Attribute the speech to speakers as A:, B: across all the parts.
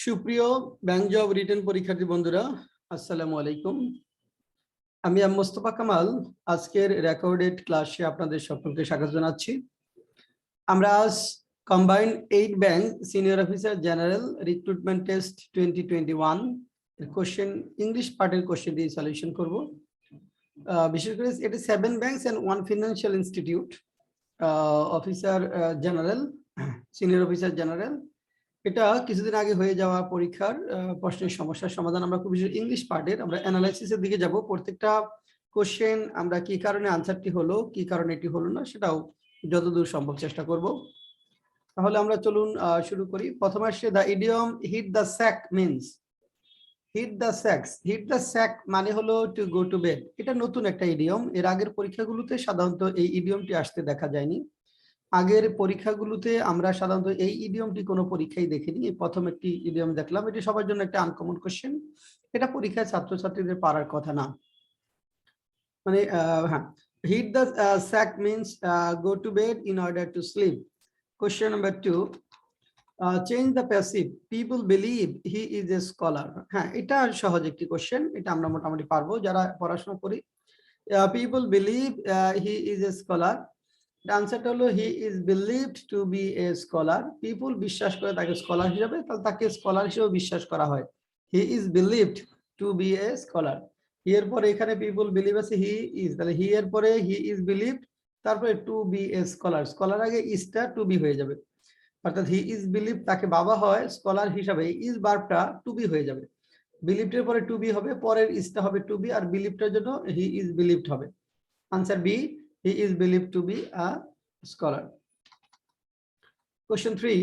A: সুপ্রিয় bank job written পরীক্ষার্থী বন্ধুরা, আসসালামু আলাইকুম। আমি মোস্তফা কামাল আজকের রেকর্ডেড ক্লাসে আপনাদের সকলকে স্বাগত জানাচ্ছি। আমরা আজ combined 8 bank senior officer general recruitment test 2021 এর কোশ্চেন ইংলিশ পার্টের কোশ্চেন দিয়ে সলিউশন করব। বিশেষ করে এটি 7 banks and 1 financial institute officer general senior officer general. এটা কিছুদিন আগে হয়ে যাওয়া পরীক্ষার প্রশ্নের সমস্যার সমাধান। আমরা খুব বেশি ইংলিশ পার্টের আমরা অ্যানালাইসিসের দিকে যাব। প্রত্যেকটা কোশ্চেন আমরা কি কারণে আনসারটি হলো, কি কারণে এটি হলো না, সেটাও যতদূর সম্ভব চেষ্টা করব। তাহলে আমরা চলুন শুরু করি। প্রথমে আসছে the idiom hit the sack means hit the sacks. Hit the sack মানে হলো টু গো টু বেড। এটা নতুন একটা ইডিয়ম। এর আগের পরীক্ষাগুলোতে সাধারণত এই ইডিয়মটি আসতে দেখা যায়নি। আগের পরীক্ষাগুলোতে আমরা সাধারণত এই ইডিয়মটি কোনো পরীক্ষায় দেখিনি। এই প্রথম একটি ইডিয়ম দেখলাম। এটি সবার জন্য একটা আনকমন কোশ্চেন। এটা পরীক্ষায় ছাত্রছাত্রীদের পারার কথা না। মানে হ্যাঁ, hit the sack means go to bed in order to sleep. Question number 2, change the passive people believe he is a scholar. হ্যাঁ, এটা সহজ একটি কোশ্চেন। এটা আমরা মোটামুটি পারবো যারা পড়াশোনা করি। People believe he is a scholar. আনসারটা হলো he is believed to be a scholar. People বিশ্বাস করে তাকে স্কলার হিসেবে, তাহলে তাকে স্কলার হিসেবে বিশ্বাস করা হয়। He is believed to be a scholar. হি এর পরে এখানে পিপল বিলিভ আছে, হি ইজ, তাহলে হি এর পরে হি ইজ বিলিভড, তারপরে to be a scholar. Scholar আগে ইজটা টু বি হয়ে যাবে, অর্থাৎ হি ইজ বিলিভ তাকে বাবা হয় স্কলার হিসাবে, ইজ ভার্বটা টু বি হয়ে যাবে। বিলিভড এর পরে টু বি হবে, পরের ইজটা হবে টু বি, আর বিলিভটার জন্য হি ইজ বিলিভড হবে। Answer b, he is believed to be a scholar. Question 3,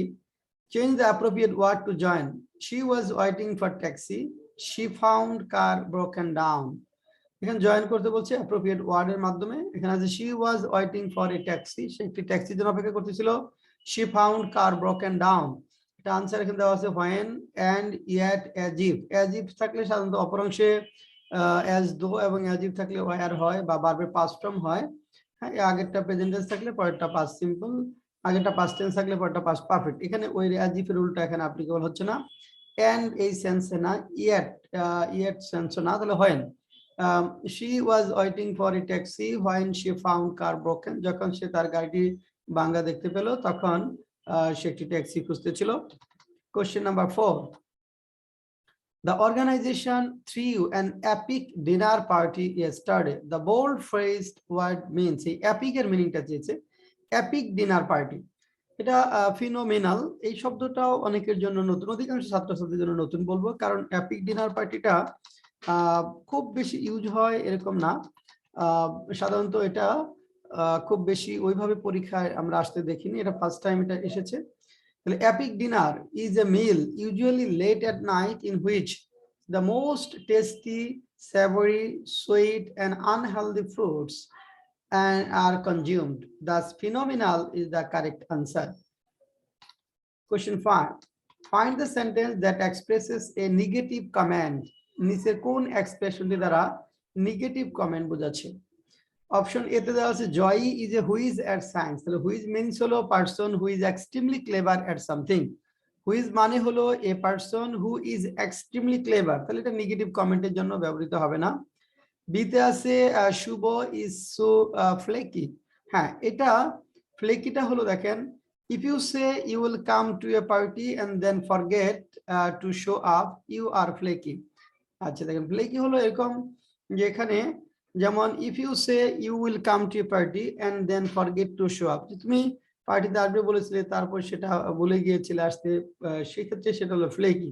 A: change the appropriate word to join. She was waiting for taxi, she found car broken down. এখানে join করতে বলছে appropriate word এর মাধ্যমে। এখানে আছে she was waiting for a taxi, সে একটি ট্যাক্সির জন্য অপেক্ষা করতেছিল। she found car broken down, এটা আনসার এখানে দেওয়া আছে when and yet as if। as if থাকলে সাধারণত অপর অংশে as though এবং as if থাকলে where হয় বা ভার্বের past form হয়। হ্যাঁ, আগেরটা প্রেজেন্ট টেন্স থাকলে পরেরটা পাস্ট সিম্পল, আগেরটা পাস্ট টেন্স থাকলে পরেরটা পাস্ট পারফেক্ট। এখানে ওই অ্যাজ ইফ এর রুলটা এখানে অ্যাপ্লিকেবল হচ্ছে না। এন্ড এই সেন্সে না, ইয়েট সেন্সও না, তাহলে হয়। She was waiting for a taxi when she found car broken. যখন সে তার গাড়িটি ভাঙা দেখতে পেল তখন সে একটি ট্যাক্সি খুঁজতেছিল। Question number 4, the organization threw an epic dinner party yesterday. The bold-phrased word means, এই epic এর মিনিংটা চেয়েছে, epic dinner party। এটা ফিনোমিনাল, এই শব্দটাও অনেকের জন্য নতুন, অধিকাংশ ছাত্রছাত্রীদের জন্য নতুন বলবো, কারণ epic dinner পার্টিটা খুব বেশি ইউজ হয় এরকম না। সাধারণত এটা খুব বেশি ওইভাবে পরীক্ষায় আমরা আসতে দেখিনি, এটা ফার্স্ট টাইম এটা এসেছে। Epic dinner is a meal usually late at night in which the most tasty, savory, sweet, and unhealthy foods are consumed. Thus, phenomenal is the correct answer. Question 5. Find the sentence that expresses a negative comment. নিচের কোন এক্সপ্রেশনটি দ্বারা negative comment বোঝাচ্ছে? Option A তে দেওয়া আছে Joy is a whiz at science. তাহলে whiz means হলো person who is extremely clever at something. Whiz মানে হলো a person who is extremely clever, তাহলে এটা নেগেটিভ কমেন্টের জন্য ব্যবহৃত হবে না। বিতে আছে শুভ ইজ সো ফ্লেকি। হ্যাঁ, এটা ফ্লেকিটা হলো, দেখেন, if you say you will come to a party and then forget to show up, you are flaky. আচ্ছা, দেখেন ফ্লেকি হলো এরকম যে এখানে যেমন if you say you will come to a party and then forget to show up, তুমি পার্টিতে আসবে বলেছিলে তারপর সেটা ভুলে গিয়েছিলে আসতে, সেই ক্ষেত্রে সেটা হলো ফ্লেকি।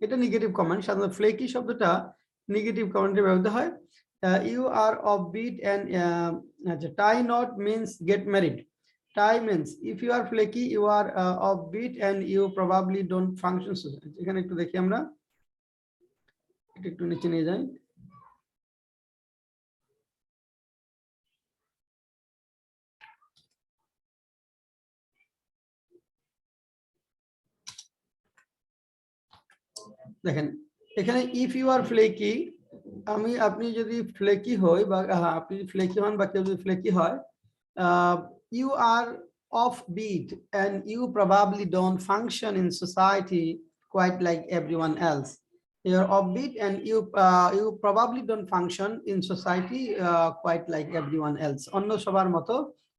A: এটা নেগেটিভ কমেন্ট। সাধারণত ফ্লেকি শব্দটা নেগেটিভ কমেন্টে ব্যবহৃত হয়। You are off beat and আচ্ছা, tie knot means get married. Tie means if you are flaky you are off beat and you probably don't function. এখানে একটু দেখি আমরা, একটু নিচে নিয়ে যাই। দেখেন এখানে ইফ ইউ আর ফ্লেকি, আপনি যদি ফ্লেকি হই বা আপনি ফ্লেকি হন বা কেউ যদি ফ্লেকি হয়, you are off beat and you probably don't function in society quite like everyone else. You're offbeat and you probably don't function in society quite like everyone else. অন্য সবার মতো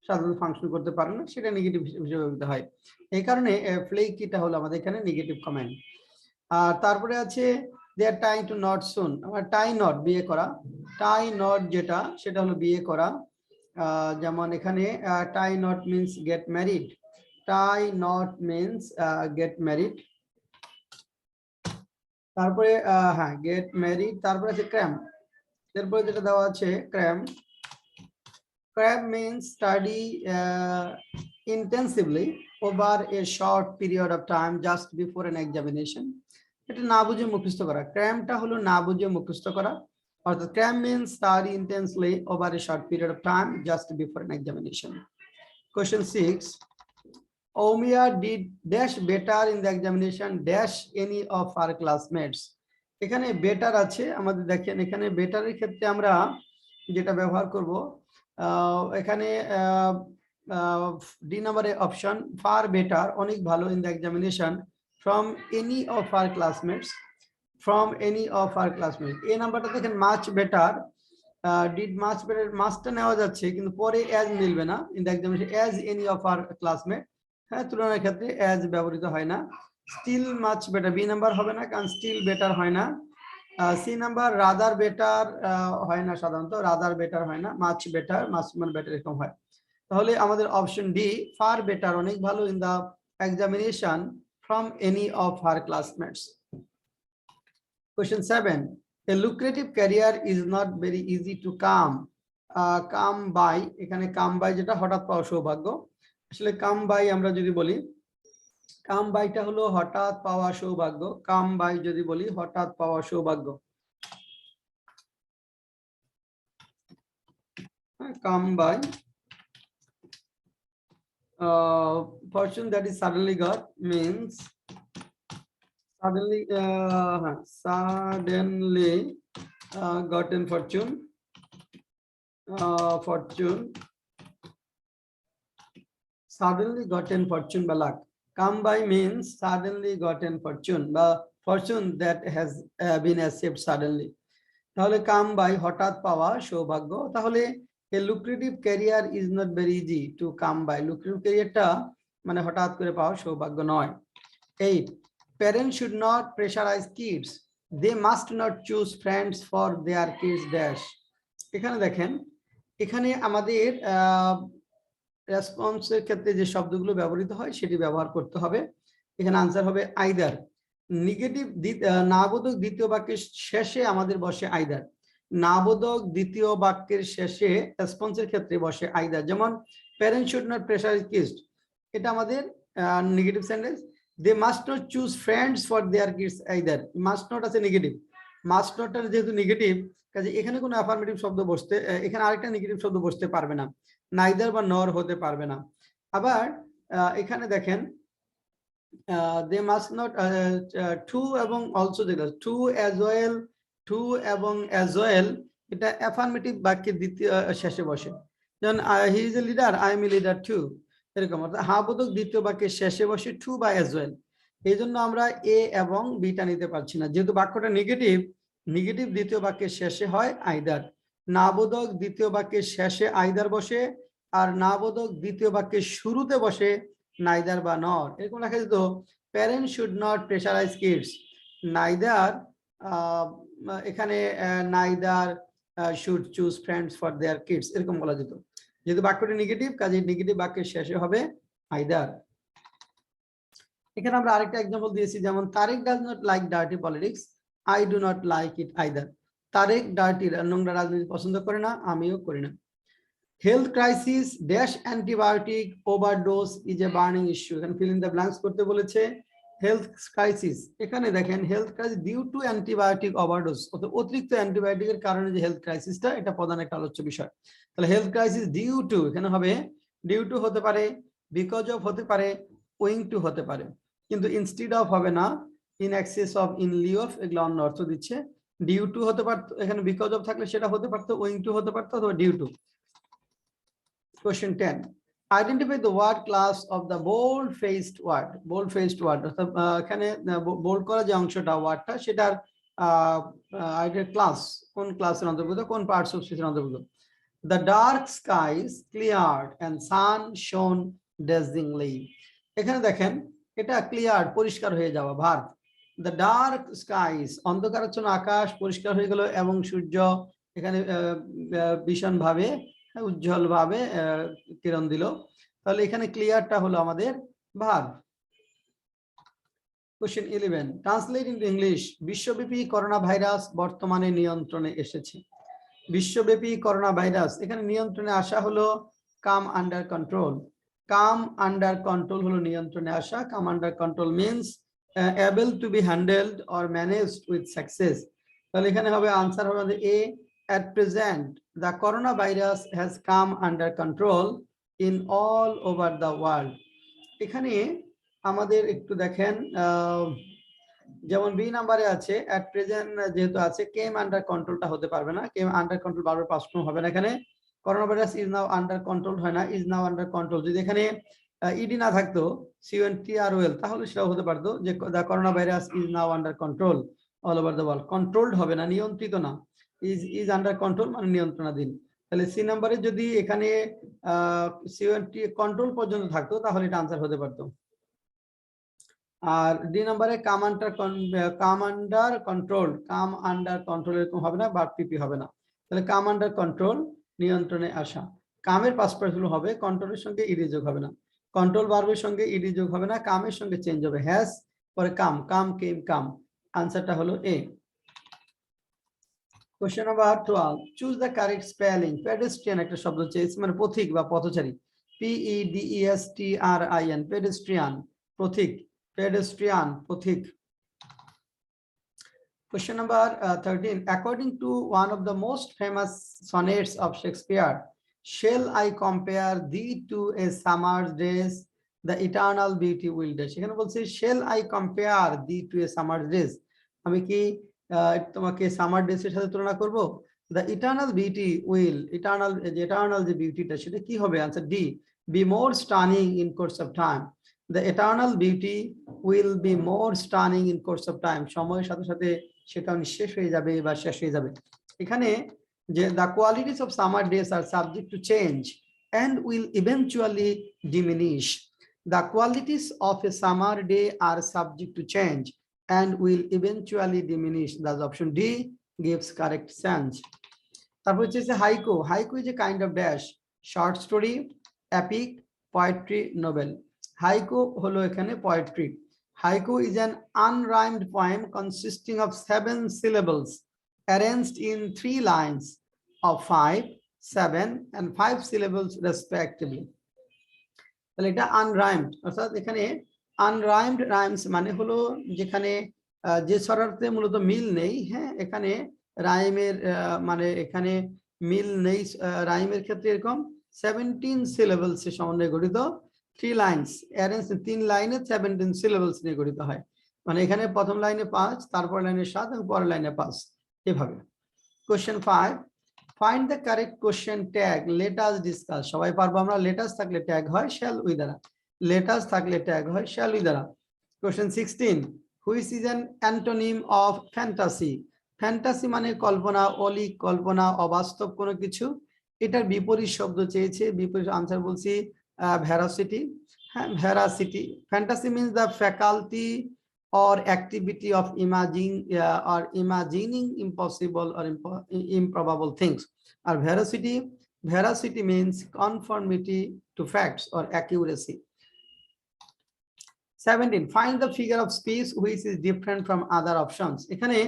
A: সাধারণ ফাংশন করতে পারে না, সেটা নেগেটিভ হিসেবে ব্যবহৃত হয়। এই কারণে ফ্লেকিটা হলো আমাদের এখানে নেগেটিভ কমেন্ট। আর তারপরে আছে they are trying to not soon। আমার টাই নট বিয়ে করা, টাই নট যেটা সেটা হলো বিয়ে করা। যেমন এখানে tie knot means get married, tie knot means get married. তারপরে হ্যাঁ গেট ম্যারিড। তারপরে আছে ক্র্যাম, এরপরে যেটা দেওয়া আছে crumb, crumb means study intensively over a short period of time just before an examination। এটা না বুঝে মুখস্থ করা, ক্র্যামটা হলো না বুঝে মুখস্থ করা, অর্থাৎ crumb means study intensely over a short period of time just before an examination। Question 6, Omia did dash better in the examination dash any of her classmates। এখানে বেটার আছে আমাদের, দেখেন এখানে বেটারের ক্ষেত্রে আমরা যেটা ব্যবহার করব এখানে ডি নম্বরে অপশন ফার বেটার অনেক ভালো in the examination from any of our classmates, from any of our classmates. এই নাম্বারটা দেখেন much better, did much better, মাচটা নেওয়া যাচ্ছে কিন্তু পরে অ্যাজ মিলবে না in the examination as any of our classmate, হ্যাঁ তুলনার ক্ষেত্রে অ্যাজ ব্যবহৃত হয় না। Still much better, B number হবে না কারণ স্টিল বেটার হয় না। সি নাম্বার রাদার বেটার হয় না, সাধারণত রাদার বেটার হয় না, মাচ বেটার, মাচ মানে বেটার এরকম হয়। তাহলে আমাদের অপশন ডি ফার বেটার অনেক ভালো in the examination from any of her classmates. Question 7, a lucrative career is not very easy to come by। এখানে come by যেটা হঠাৎ পাওয়া সৌভাগ্য, আসলে come by আমরা যদি বলি কাম বাইটা হলো হঠাৎ পাওয়া সৌভাগ্য, কাম বাই যদি বলি হঠাৎ পাওয়া সৌভাগ্য, come by fortune that is suddenly got means suddenly suddenly gotten fortune, fortune suddenly gotten fortune বা luck। Come by means suddenly gotten fortune বা fortune that has been achieved suddenly। তাহলে come by হঠাৎ পাওয়া সৌভাগ্য। তাহলে a lucrative career is not very easy to come by। lucrative careerটা মানে হঠাৎ করে পাওয়া সৌভাগ্য নয়। 8, parents should not pressurize kids, they must not choose friends for their kids dash। এখানে দেখেন এখানে আমাদের রেসপন্সের ক্ষেত্রে যে শব্দগুলো ব্যবহৃত হয় সেটি ব্যবহার করতে হবে। এখানে আনসার হবে আইদার। নেগেটিভ নাবোধক দ্বিতীয় বাক্যের শেষে আমাদের বসে আইদার, নাবোধক দ্বিতীয় বাক্যের শেষে রেসপন্সের ক্ষেত্রে বসে আইদার। যেমন parents should not pressurise kids, এটা আমাদের negative sentence. They must not choose friends for their kids either, must not আছে নেগেটিভ, মাস্ট নটটা যেহেতু নেগেটিভ কাজে এখানে কোনো অ্যাফার্মেটিভ শব্দ বসতে, এখানে আরেকটা নেগেটিভ শব্দ বসতে পারবে না, নাইদার বা নর হতে পারবে না। আবার এখানে দেখেন দে মাস্ট নট টু এবং অলসো যেটা টু অ্যাজ ওয়েল, টু এবং অ্যাজ ওয়েল এটা অ্যাফার্মেটিভ বাক্যের দ্বিতীয় শেষে বসে। যেমন he is a leader, I am a leader too, এরকম। অর্থাৎ হা বোধক দ্বিতীয় বাক্যের শেষে বসে টু বা অ্যাজ ওয়েল। এই জন্য আমরা এ এবং বিটা নিতে পারছি না, যেহেতু বাক্যটা নেগেটিভ, নেগেটিভ দ্বিতীয় বাক্যের শেষে হয় আইদার। নাবোধক দ্বিতীয় বাক্যের শেষে আইদার বসে, আর নাবোধক দ্বিতীয় বাক্যের শুরুতে বসে নাইদার বা নর। এরকম লেখা যেত parents should not pressurise kids, neither এখানে neither should choose friends for their kids, এরকম বলা যেত। যেহেতু বাক্যটি নেগেটিভ কাজে নেগেটিভ বাক্যের শেষে হবে আইদার। এখানে আমরা আরেকটা এক্সাম্পল দিয়েছি, যেমন Tarek does not like dirty politics, I do not like it either. Tarek dirty নোংরা রাজনীতি পছন্দ করে না, আমিও করি না। Health crisis dash antibiotic overdose is a burning issue, এখানে ফিল ইন দ্য ব্ল্যাঙ্কস করতে বলেছে। হেলথ ক্রাইসিস, এখানে দেখেন health crisis due to antibiotic overdose, অতিরিক্ত অ্যান্টিবায়োটিকের কারণে যে হেলথ ক্রাইসিসটা, এটা প্রধান একটা আলোচ্য বিষয়। তাহলে হেলথ ক্রাইসিস ডিউ টু, এখানে হবে ডিউ টু হতে পারে, বিকজ অফ হতে পারে, ওয়িং টু হতে পারে, কিন্তু ইনস্টিড অফ হবে না, in access of, in Liu of, এগুলো অন্য অর্থ দিচ্ছে। ডিউ টু হতে পারতো, এখানে বিকজ অফ থাকলে সেটা হতে পারতো, ওয়িং টু হতে পারতো, অথবা due to. Question 10, identify the word class of the bold faced word. Bold faced word অর্থাৎ এখানে বোল্ড করা যে অংশটা ওয়ার্ডটা সেটার ক্লাস কোন ক্লাসের অন্তর্ভুক্ত, কোন পার্টস অফ স্পিচের অন্তর্ভুক্ত। The dark skies cleared and sun shone dazzlingly. এখানে দেখেন এটা ক্লিয়ার পরিষ্কার হয়ে যাওয়া ভার্ব। The dark skies অন্ধকারাচ্ছন্ন আকাশ পরিষ্কার হয়ে গেল এবং সূর্য এখানে ভীষণ ভাবে উজ্জ্বল ভাবে কিরণ দিল। তাহলে এখানে ক্লিয়ারটা হলো আমাদের verb. Question 11 translate into English. বিশ্বব্যাপী করোনা ভাইরাস বর্তমানে নিয়ন্ত্রণে এসেছে। বিশ্বব্যাপী করোনা ভাইরাস এখানে নিয়ন্ত্রণে আসা হলো come under control. Come under control হলো নিয়ন্ত্রণে আসা। Come under control means able to be handled or managed with success. তাহলে এখানে হবে আনসার হবে আমাদের এ, at present the coronavirus has come under control in all over the world. এখানে আমাদের একটু দেখেন যেমন বি নাম্বারে আছে at present যেহেতু আছে কেম আন্ডার কন্ট্রোলটা হতে পারবে না, কেম আন্ডার কন্ট্রোল বারবার পাস্ট ফর্ম হবে না। এখানে corona virus is now under control হয় না, ইজ নাও আন্ডার কন্ট্রোল। যদি এখানে ইডি না থাকতো CONTROL তাহলে সেটাও হতে পারতো যে the corona virus is now under control all over the world. Controlled হবে না, নিয়ন্ত্রিত না। ইজ আন্ডার কন্ট্রোল মানে নিয়ন্ত্রণাধীন। তাহলে সি নাম্বারে যদি এখানে কন্ট্রোল পর্যন্ত থাকতো তাহলে এটা আনসার হতে পারতো। আর ডি নাম্বারে কাম under control, come under control এরকম হবে না, বা পিপি হবে না। তাহলে কাম আন্ডার কন্ট্রোল নিয়ন্ত্রণে আসা। কামের পাস্ট পার্টিসিপল হবে, কন্ট্রোলের সঙ্গে ইডি যোগ হবে না। কন্ট্রোল ভার্বের সঙ্গে ইডি যোগ হবে না, কামের সঙ্গে চেঞ্জ হবে। হ্যাজ পরে কাম, কাম কেম কাম। আনসারটা হলো A. Question number 12 choose the correct spelling. Pedestrian একটা শব্দ চেয়েছে মানে পথিক বা পথচারী। PEDESTRIAN পেডেস্ট্রিয়ান পথিক, pedestrian পথিক। Question number 13 according to one of the most famous sonnets of Shakespeare, shall I compare thee to a summer's days, the eternal beauty will dash। এখানে বলছে shall I compare thee to a summer's days, আমি কি তোমাকে summer days এর সাথে তুলনা করব। the eternal beauty will, eternal যে বিউটিটা সেটা কি হবে, answer D, be more stunning in course of time। The eternal beauty will be more stunning in course of time। সময়ের সাথে সাথে সেটা নিঃশেষ হয়ে যাবে বা শেষ হয়ে যাবে। এখানে যে the qualities of summer days are subject to change and will eventually diminish। The qualities of a summer day are subject to change and will eventually diminish। Thus option D gives correct sense। তারপর হচ্ছে Haiko. Haiko is a kind of dash, short story, epic, poetry, novel। Haiku holo ekhane poetry। Haiku is an unrhymed poem consisting of 7 syllables arranged in 3 lines of 5, 7 and 5 syllables respectively। তাহলে এটা unrhymed অর্থাৎ এখানে unrhymed rhymes মানে হলো যেখানে যে স্বরার্থে মূলত মিল নেই। হ্যাঁ, এখানে রাইমের মানে এখানে মিল নেই। রাইমের ক্ষেত্রে এরকম 17 syllables এর সমন্বয়ে গঠিত 3 lines অ্যারেঞ্জ 3 লাইনে 17 syllables নিয়ে গঠিত হয়। মানে এখানে প্রথম লাইনে 5, তারপর লাইনে 7 এবং পরের লাইনে 5 এভাবে। Question 5 find the correct question tag let us discuss. সবাই পারবো আমরা। লেট আস থাকলে ট্যাগ হয় শ্যাল উই দ্বারা, লেট আস থাকলে ট্যাগ হয় শ্যাল উই দ্বারা। Question 16 which is an antonym of fantasy. Fantasy মানে কল্পনা, অলিক কল্পনা, অবাস্তব কোনো কিছু। এটার বিপরীত শব্দ চেয়েছে, বিপরীত আনসার বলছি ভেরাসিটি। হ্যাঁ, veracity. Fantasy means the faculty or activity of imagining impossible or improbable things। Or veracity means conformity to facts or accuracy। 17 find the figure of speech which is different from other options। এখানে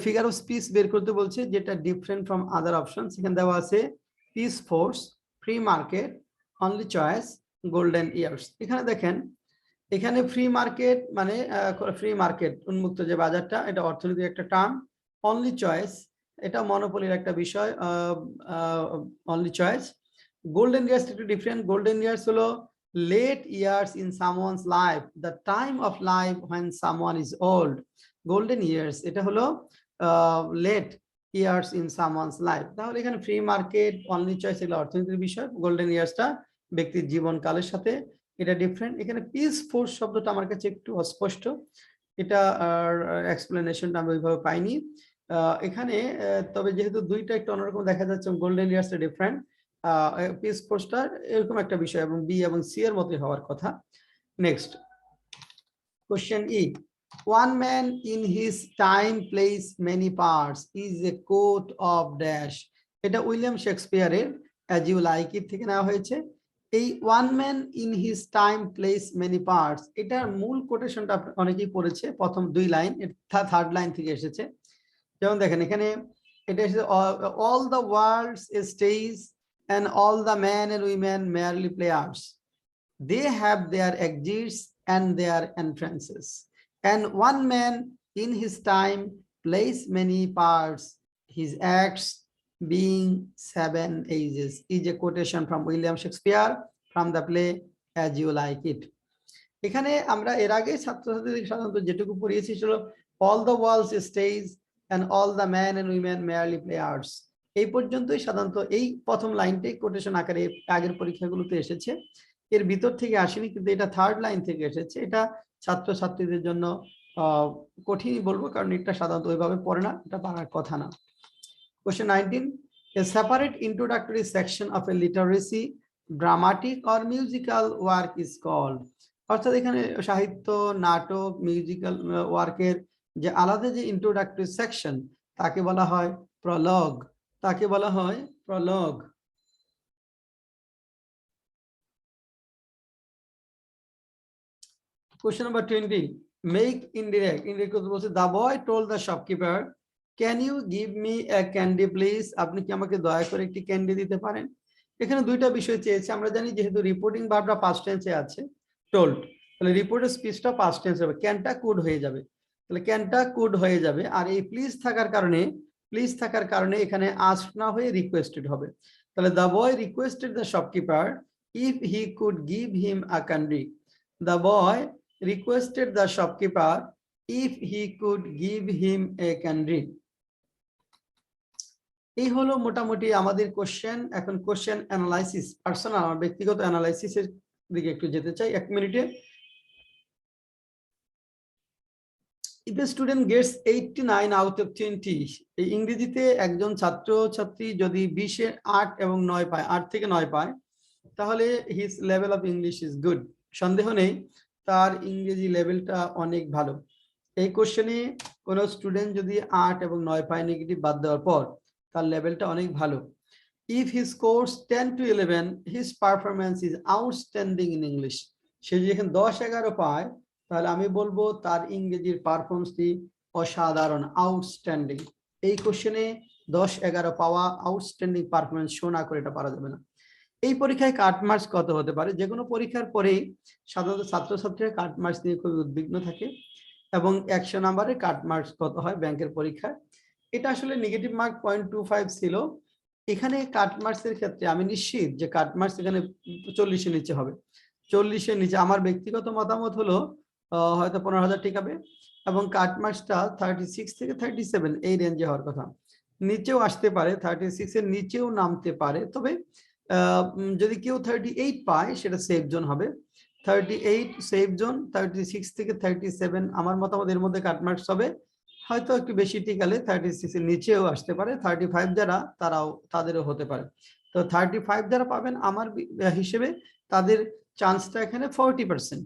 A: figure of speech বের করতে বলছে যেটা different from other options. এখানে দেওয়া আছে piece force, free market, only choice, golden years. এখানে দেখেন এখানে ফ্রি মার্কেট মানে ফ্রি মার্কেট উন্মুক্ত যে বাজারটা, এটা অর্থনীতির একটা টার্ম। অনলি চয়েস এটা মনোপলির একটা বিষয়, অনলি চয়েস। গোল্ডেন ইয়ার্স একটু ডিফারেন্ট। গোল্ডেন ইয়ার্স হলো late years in someone's life, the time of life when someone is old। Golden years এটা হলো late years in someone's life. তাহলে এখানে ফ্রি মার্কেট, অনলি চয়েস এগুলো অর্থনীতির বিষয়, golden ইয়ার্সটা ব্যক্তির জীবনকালের সাথে এটা ডিফারেন্ট। এখানে পিস ফোর্স শব্দটা আমার কাছে একটু অস্পষ্ট, এটা এক্সপ্লেনেশনটা আমি ওইভাবে পাইনি এখানে। তবে যেহেতু দুইটা একটু অন্যরকম দেখা যাচ্ছে, গোল্ডেন ইয়ার্সটা ডিফারেন্ট, পিস ফোর্সটা এরকম একটা বিষয়, এবং বি এবং সি এর মতোই হওয়ার কথা। Next question E, one man in his time plays many parts is a quote of dash। এটা William শেক্সপিয়ারের as you like it থেকে নেওয়া হয়েছে। এই one man in his time plays many parts, এটার মূল কোটেশনটা অনেকেই পড়েছে, প্রথম দুই লাইন, থার্ড লাইন থেকে এসেছে। যেমন দেখেন এখানে এটা এসেছে, all the world's stage and all the men and women merely players, they have their exits and their entrances, and one man in his time plays many parts, his acts being seven ages, is a quotation from William Shakespeare from the play As You Like It। এখানে আমরা এর আগে ছাত্রছাত্রীদের সাধারণত যেটুকু পড়িয়েছি ছিল all the world's stage and all the men and women merely players, এই পর্যন্তই সাধারণত এই প্রথম লাইনটাই কোটেশন আকারে আগের পরীক্ষাগুলোতে এসেছে, এর ভিতর থেকে আসেনি, কিন্তু এটা থার্ড লাইন থেকে এসেছে। এটা ছাত্রছাত্রীদের জন্য কঠিনই বলবো, কারণ এটা সাধারণত ওইভাবে পড়ে না, এটা পারার কথা না। Question 19, a separate introductory section of a literacy, dramatic or musical work is called। অর্থাৎ এখানে সাহিত্য, নাটক, মিউজিক্যাল ওয়ার্কের যে আলাদা যে ইন্ট্রোডাক্টরি সেকশন, তাকে বলা হয় প্রলগ, তাকে বলা হয় Prolog. Question number 20, make indirect, indirect বলছে the boy told the shopkeeper, can you give me a candy please, আপনি কি আমাকে দয়া করে একটি ক্যান্ডি দিতে পারেন। এখানে দুইটা বিষয় চেয়েছে, আমরা জানি যেহেতু রিপোর্টিং ভার্বটা পাস্ট টেন্সে আছে told, তাহলে রিপোর্টের স্পিচটা পাস্ট টেন্স হবে, ক্যানটা কুড হয়ে যাবে, তাহলে ক্যানটা কুড হয়ে যাবে। আর এই প্লিজ থাকার কারণে এখানে আস্ক না হয়ে রিকোয়েস্টেড হবে। তাহলে the boy requested the shopkeeper if he could give him a candy, the boy requested the shopkeeper if he could give him a candy। এই হলো মোটামুটি আমাদের কোশ্চেন। এখন কোশ্চেন অ্যানালাইসিস, পার্সোনাল আমার ব্যক্তিগত অ্যানালাইসিসের দিকে একটু যেতে চাই 1 মিনিটে। if a student gets 89 out of 20, এই ইংরেজিতে একজন ছাত্রছাত্রী যদি 20 এ 8 এবং 9 পায়, 8 থেকে 9 পায়, তাহলে his level of English is good, সন্দেহ নেই তার ইংরেজি লেভেলটা অনেক ভালো। এই কোশ্চেনে কোন স্টুডেন্ট যদি 8 এবং 9 পায় নেগেটিভ বাদ দেওয়ার পর, তার লেভেলটা অনেক ভালো। if he scores 10 to 11, his performance is outstanding in English, সে যখন 10-11 পায়, তাহলে আমি বলবো তার ইংরেজির পারফরম্যান্সটি অসাধারণ, আউটস্ট্যান্ডিং। এই কোশ্চেনে 10-11 পাওয়া, আউটস্ট্যান্ডিং পারফরম্যান্স শো না করে এটা পারা যাবে না। এই পরীক্ষায় কাট মার্কস কত হতে পারে, যে কোনো পরীক্ষার পরেই সাধারণত ছাত্রছাত্রীরা কাট মার্কস নিয়ে খুবই উদ্বিগ্ন থাকে, এবং 100 নম্বরে কাট মার্কস কত হয় ব্যাংকের পরীক্ষায়। এটা আসলে নেগেটিভ মার্ক 0.25 ছিল, এখানে কাট মার্কসের ক্ষেত্রে আমি নিশ্চিত যে কাট মার্কস এখানে 40-এর নিচে হবে। 40-এর নিচে আমার ব্যক্তিগত মতামত হলো হয়তো 15,000 টিকাবে, এবং কাট মার্কসটা 36 থেকে 37 এই রেঞ্জে হওয়ার কথা, নিচেও আসতে পারে, 36 এর নিচেও নামতে পারে। তবে যদি কেউ 38 পায় সেটা সেফ জোন হবে, 38 সেফ জোন, 36 থেকে 37 আমার মতামত এর মধ্যে কাট মার্কস হবে। হয়তো একটু বেশি টিকালে 36 এর নিচেও আসতে পারে, 35 যারা তাদেরও হতে পারে। তো 35 যারা পাবেন আমার হিসেবে তাদের চান্সটা এখানে 40%,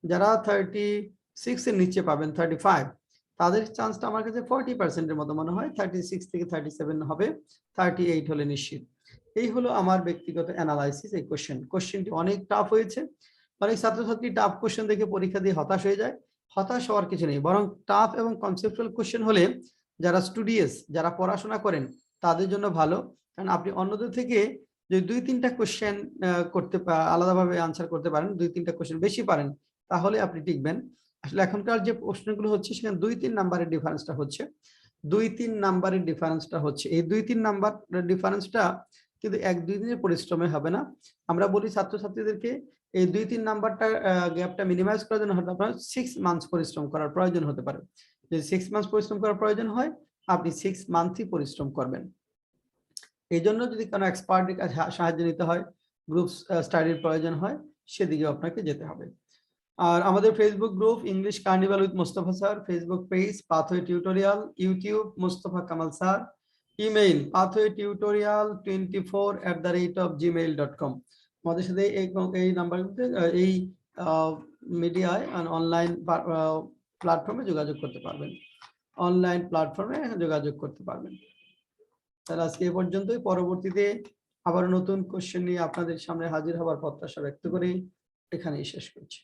A: যারা 36 এর নিচে পাবেন 35, তাদের চান্সটা আমার কাছে 40% এর মতো মনে হয়। 36 থেকে 37 হবে, 38 হলে নিশ্চিত। এই হলো আমার ব্যক্তিগত অ্যানালাইসিস। এই কোশ্চেনটি অনেক টাফ হয়েছে, অনেক ছাত্রছাত্রী টাফ কোশ্চেন দেখে পরীক্ষা দিয়ে হতাশ হয়ে যায়। হতাশ হওয়ার কিছু নেই, বরং টাফ এবং কনসেপচুয়াল কোশ্চেন হলে যারা স্টুডিয়াস, যারা পড়াশোনা করেন তাদের জন্য ভালো, কারণ আপনি অন্যদের থেকে যদি 2-3টা কোশ্চেন করতে আলাদাভাবে আনসার করতে পারেন, 2-3টা কোশ্চেন বেশি পারেন, তাহলে আপনি টিকবেন। আসলে এখনকার যে প্রশ্নগুলো হচ্ছে সেখানে 2-3 নাম্বারের ডিফারেন্সটা হচ্ছে, 2-3 নাম্বারের ডিফারেন্সটা হচ্ছে। এই 2-3 নাম্বার ডিফারেন্সটা কিন্তু 1-2 দিনের পরিশ্রমে হবে না। আমরা বলি ছাত্রছাত্রীদেরকে এই 2-3 নাম্বারটা গ্যাপটা মিনিমাইজ করার জন্য হয়তো আপনার 6 মান্থস পরিশ্রম করার প্রয়োজন হতে পারে। যদি 6 মান্থস পরিশ্রম করার প্রয়োজন হয়, আপনি 6 মান্থই পরিশ্রম করবেন। এই জন্য যদি কোনো এক্সপার্টের কাছে সাহায্য নিতে হয়, গ্রুপ স্টাডির প্রয়োজন হয় সেদিকে আপনাকে যেতে হবে। আর আমাদের Facebook group English carnival with Mostafa sir, Facebook page pathway tutorial, YouTube Mostafa Kamal sir, email pathway24@gmail.com। আমাদের সাথে এই নাম্বারগুলোতে এই মিডিয়ায় অনলাইন প্ল্যাটফর্মে যোগাযোগ করতে পারবেন, অনলাইন প্ল্যাটফর্মে যোগাযোগ করতে পারবেন। তাহলে আজকে এ পর্যন্তই, পরবর্তীতে আবার নতুন কোশ্চেন নিয়ে আপনাদের সামনে হাজির হবার প্রত্যাশা ব্যক্ত করে এখানেই শেষ করছি।